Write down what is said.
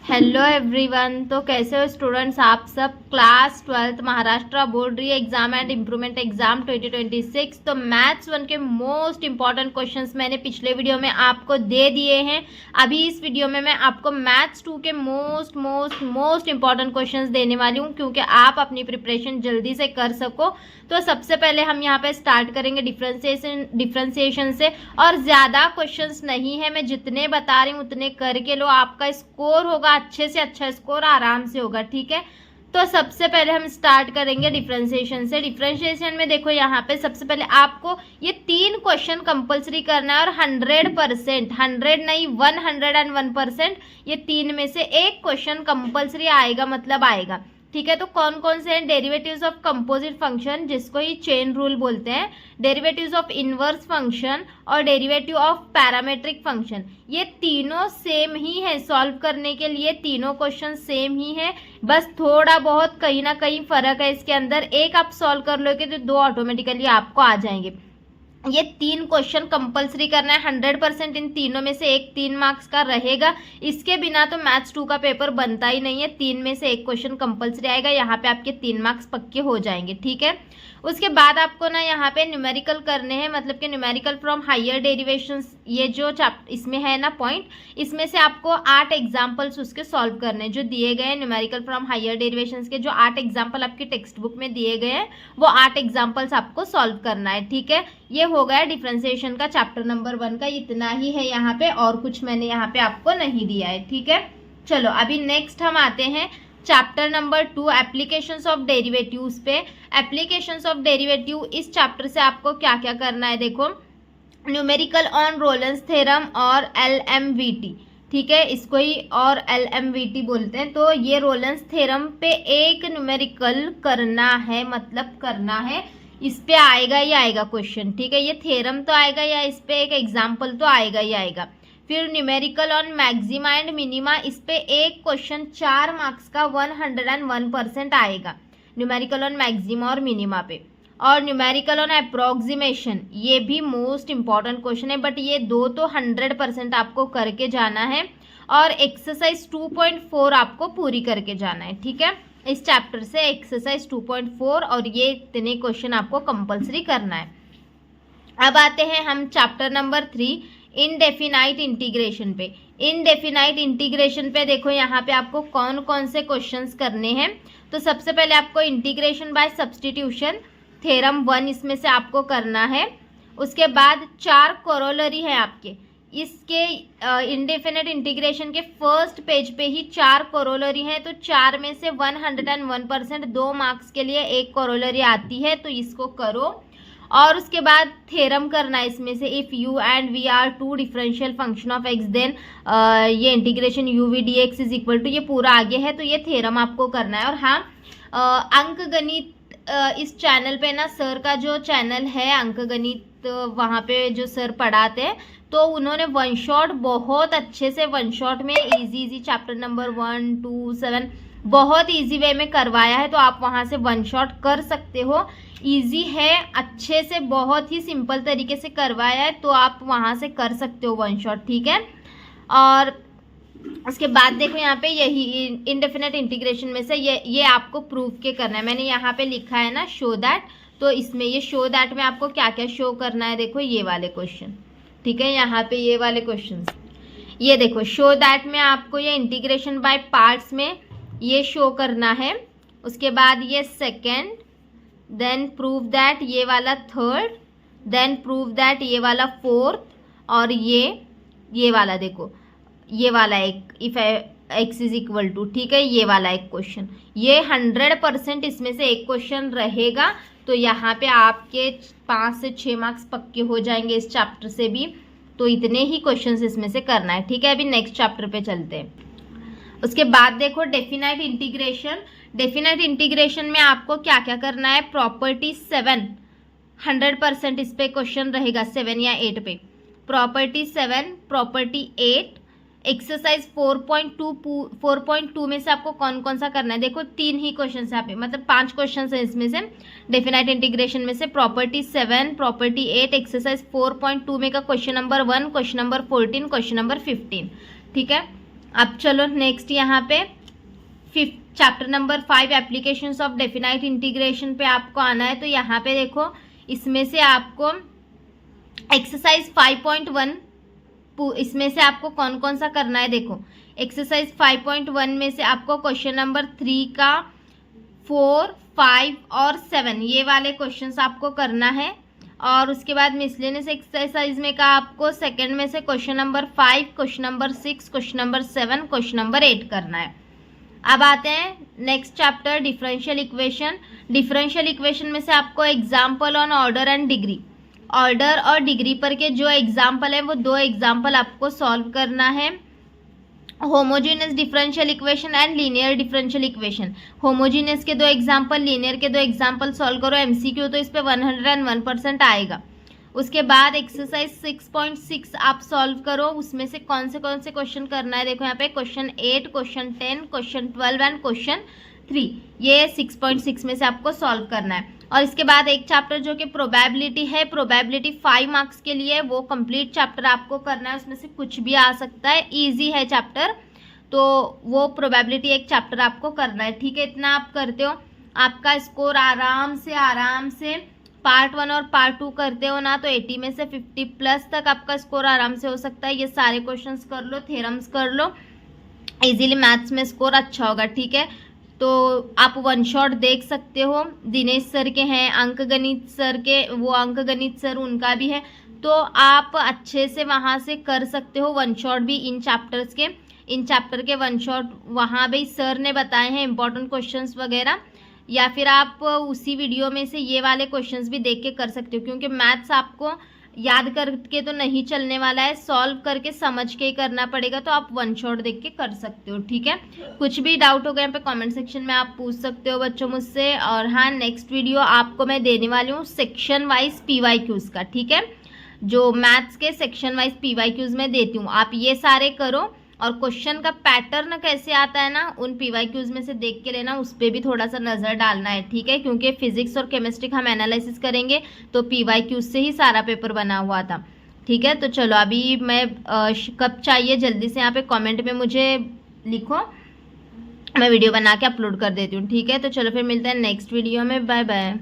Hello everyone. तो कैसे हो स्टूडेंट्स आप सब। क्लास 12th महाराष्ट्र बोर्ड री एग्जाम एंड इम्प्रूवमेंट एग्जाम 2026। तो मैथ्स 1 के मोस्ट इंपॉर्टेंट क्वेश्चंस मैंने पिछले वीडियो में आपको दे दिए हैं। अभी इस वीडियो में मैं आपको मैथ्स 2 के मोस्ट इंपॉर्टेंट क्वेश्चंस देने वाली हूँ, क्योंकि आप अपनी प्रिपरेशन जल्दी से कर सको। तो सबसे पहले हम यहाँ पे स्टार्ट करेंगे डिफ्रेंसिएशन से। और ज़्यादा क्वेश्चंस नहीं है, मैं जितने बता रही हूँ उतने करके लो। आपका स्कोर होगा अच्छे से अच्छा स्कोर आराम से होगा, ठीक है। तो सबसे पहले हम स्टार्ट करेंगे डिफरेंशिएशन से। डिफरेंशिएशन में देखो यहाँ पे सबसे पहले आपको ये 3 क्वेश्चन कंपलसरी करना है और 100%, 100 नहीं 101%, ये 3 में से एक क्वेश्चन कंपलसरी आएगा, मतलब आएगा, ठीक है। तो कौन कौन से हैं? डेरिवेटिव्स ऑफ कंपोजिट फंक्शन, जिसको ही चेन रूल बोलते हैं, डेरिवेटिव्स ऑफ इनवर्स फंक्शन और डेरिवेटिव ऑफ पैरामेट्रिक फंक्शन। ये तीनों सेम ही है, सॉल्व करने के लिए तीनों क्वेश्चन सेम ही है, बस थोड़ा बहुत कहीं ना कहीं फर्क है इसके अंदर। एक आप सॉल्व कर लोगे तो 2 ऑटोमेटिकली आपको आ जाएंगे। ये 3 क्वेश्चन कंपलसरी करना है, 100%। इन तीनों में से एक 3 मार्क्स का रहेगा, इसके बिना तो मैथ्स 2 का पेपर बनता ही नहीं है। 3 में से एक क्वेश्चन कंपलसरी आएगा, यहाँ पे आपके 3 मार्क्स पक्के हो जाएंगे, ठीक है। उसके बाद आपको ना यहाँ पे न्यूमेरिकल करने हैं, मतलब कि न्यूमेरिकल फ्रॉम हायर डेरिवेशंस। ये जो इसमें है ना पॉइंट, इसमें से आपको 8 एग्जाम्पल्स उसके सॉल्व करने हैं, जो दिए गए हैं न्यूमेरिकल फ्रॉम हायर डेरिवेशंस के। जो 8 एग्जाम्पल आपकी टेक्स्ट बुक में दिए गए हैं, वो 8 एग्जाम्पल्स आपको सॉल्व करना है, ठीक है। ये हो गया डिफरेंशिएशन का चैप्टर नंबर 1 का, इतना ही है यहाँ पे, और कुछ मैंने यहाँ पे आपको नहीं दिया है, ठीक है। चलो अभी नेक्स्ट हम आते हैं chapter number 2, applications of derivatives पे। एप्लीकेशंस ऑफ डेरिवेटिव, इस चैप्टर से आपको क्या क्या करना है, देखो, न्यूमेरिकल ऑन रोलेंस थ्योरम और LMVT, ठीक है, इसको ही और LMVT बोलते हैं। तो ये रोलेंस थ्योरम पे एक न्यूमेरिकल करना है, मतलब करना है, इस पे आएगा ही आएगा क्वेश्चन, ठीक है। ये थ्योरम तो आएगा, या इस पे एक एग्जाम्पल तो आएगा ही आएगा। फिर numerical on maxima and minima, इस पे एक क्वेश्चन 4 मार्क्स का 101% आएगा, न्यूमेरिकल ऑन मैक्सिमा और मिनिमा पे। और न्यूमेरिकल ऑन अप्रोक्सीमेशन, ये भी मोस्ट इंपॉर्टेंट क्वेश्चन है, बट ये 2 तो 100% आपको करके जाना है, और एक्सरसाइज 2.4 आपको पूरी करके जाना है, ठीक है। इस चैप्टर से एक्सरसाइज 2.4 और ये इतने क्वेश्चन आपको कंपलसरी करना है। अब आते हैं हम चैप्टर नंबर 3, इनडेफिनाइट इंटीग्रेशन पे। इनडेफिनाइट इंटीग्रेशन पे देखो यहाँ पे आपको कौन कौन से क्वेश्चंस करने हैं। तो सबसे पहले आपको इंटीग्रेशन बाय सब्सटीट्यूशन थ्योरम 1 इसमें से आपको करना है। उसके बाद 4 कोरोलरी है आपके, इसके इंडेफिनेट इंटीग्रेशन के फर्स्ट पेज पे ही 4 कोरोलरी हैं। तो 4 में से 101%, 2 मार्क्स के लिए एक कोरोलरी आती है, तो इसको करो। और उसके बाद थ्योरम करना है इसमें से, if u and v are 2 differential function of x, then ये integration u v dx is equal to, ये पूरा आगे है, तो ये थ्योरम आपको करना है। और हाँ, अंक गणित इस चैनल पे ना, सर का जो चैनल है अंक गणित, वहाँ पे जो सर पढ़ाते हैं, तो उन्होंने 1 शॉट बहुत अच्छे से 1 शॉट में इजी चैप्टर नंबर 1, 2, 7 बहुत इजी वे में करवाया है। तो आप वहाँ से 1 शॉट कर सकते हो, इजी है, अच्छे से बहुत ही सिंपल तरीके से करवाया है, तो आप वहाँ से कर सकते हो 1 शॉट, ठीक है। और उसके बाद देखो यहाँ पे यही इंडेफिनेट इंटीग्रेशन में से ये आपको प्रूव के करना है। मैंने यहाँ पे लिखा है ना शो दैट, तो इसमें ये शो दैट में आपको क्या क्या शो करना है, देखो ये वाले क्वेश्चन, ठीक है। यहाँ पे ये वाले क्वेश्चन, ये देखो शो दैट में आपको ये इंटीग्रेशन बाय पार्ट्स में ये शो करना है। उसके बाद ये सेकेंड, देन प्रूव दैट ये वाला थर्ड, देन प्रूव दैट ये वाला फोर्थ, और ये वाला देखो, ये वाला एक, if x is equal to, ठीक है, ये वाला एक क्वेश्चन। ये 100% इसमें से एक क्वेश्चन रहेगा, तो यहाँ पे आपके 5 से 6 मार्क्स पक्के हो जाएंगे इस चैप्टर से भी। तो इतने ही क्वेश्चंस इसमें से करना है, ठीक है। अभी नेक्स्ट चैप्टर पे चलते हैं। उसके बाद देखो डेफिनाइट इंटीग्रेशन। डेफिनाइट इंटीग्रेशन में आपको क्या क्या करना है, प्रॉपर्टी 7, 100% इस पे क्वेश्चन रहेगा, 7 या 8 पे। प्रॉपर्टी 7, प्रॉपर्टी 8, एक्सरसाइज 4.2 में से आपको कौन कौन सा करना है, देखो 3 ही क्वेश्चन है यहाँ पे, मतलब 5 क्वेश्चन है इसमें से डेफिनाइट इंटीग्रेशन में से। प्रॉपर्टी 7, प्रॉपर्टी 8, एक्सरसाइज 4.2 में का question number 1, question number 14, question number 15, ठीक है। अब चलो नेक्स्ट यहाँ पे chapter number 5 applications of definite integration पे आपको आना है। तो यहाँ पे देखो, इसमें से आपको एक्सरसाइज 5.1 इसमें से आपको कौन कौन सा करना है। देखो एक्सरसाइज 5.1 में से आपको क्वेश्चन नंबर 3 का 4, 5 और 7 ये वाले क्वेश्चंस आपको करना है। और उसके बाद मिसलेनियस एक्सरसाइज में का आपको सेकंड में से question number 5, question number 6, question number 7, question number 8 करना है। अब आते हैं next chapter differential equation. Differential equation में से आपको example on order and degree, order और डिग्री पर के जो एग्जाम्पल है वो 2 एग्जाम्पल आपको सॉल्व करना है। Homogeneous differential equation and linear differential equation, homogeneous के 2 एग्जाम्पल, लीनियर के 2 एग्जाम्पल सॉल्व करो। एमसीक्यू तो इस पे 101% आएगा। उसके बाद एक्सरसाइज 6.6 आप सॉल्व करो, उसमें से कौन से क्वेश्चन करना है। देखो यहाँ पे question 8, question 10, question 12 and question 3, ये 6.6 में से आपको सॉल्व करना है। और इसके बाद एक चैप्टर जो कि प्रोबेबिलिटी है, प्रोबेबिलिटी 5 मार्क्स के लिए, वो कंप्लीट चैप्टर आपको करना है। उसमें से कुछ भी आ सकता है, इजी है चैप्टर, तो वो प्रोबेबिलिटी एक चैप्टर आपको करना है। ठीक है, इतना आप करते हो, आपका स्कोर आराम से पार्ट 1 और पार्ट 2 करते हो ना तो 80 में से 50 प्लस तक आपका स्कोर आराम से हो सकता है। ये सारे क्वेश्चंस कर लो, थ्योरम्स कर लो, इजीली मैथ्स में स्कोर अच्छा होगा। ठीक है, तो आप वन शॉट देख सकते हो, दिनेश सर के हैं, अंकगणित सर के, वो अंकगणित सर उनका भी है, तो आप अच्छे से वहाँ से कर सकते हो वन शॉट भी। इन चैप्टर के वन शॉट वहाँ भी सर ने बताए हैं, इंपॉर्टेंट क्वेश्चंस वगैरह, या फिर आप उसी वीडियो में से ये वाले क्वेश्चंस भी देख के कर सकते हो, क्योंकि मैथ्स आपको याद करके तो नहीं चलने वाला है, सॉल्व करके समझ के ही करना पड़ेगा। तो आप वन शॉट देख के कर सकते हो। ठीक है, कुछ भी डाउट होगा यहाँ पे कमेंट सेक्शन में आप पूछ सकते हो बच्चों मुझसे। और हाँ, नेक्स्ट वीडियो आपको मैं देने वाली हूँ सेक्शन वाइज PYQs का। ठीक है, जो मैथ्स के सेक्शन वाइज PYQs में देती हूँ, आप ये सारे करो। और क्वेश्चन का पैटर्न कैसे आता है ना, उन PYQs में से देख के लेना, उस पर भी थोड़ा सा नज़र डालना है। ठीक है, क्योंकि फिजिक्स और केमिस्ट्री का हम एनालिसिस करेंगे तो PYQs से ही सारा पेपर बना हुआ था। ठीक है, तो चलो अभी मैं कब चाहिए जल्दी से यहाँ पे कमेंट में मुझे लिखो, मैं वीडियो बना के अपलोड कर देती हूँ। ठीक है, तो चलो फिर मिलते हैं नेक्स्ट वीडियो में, बाय बाय।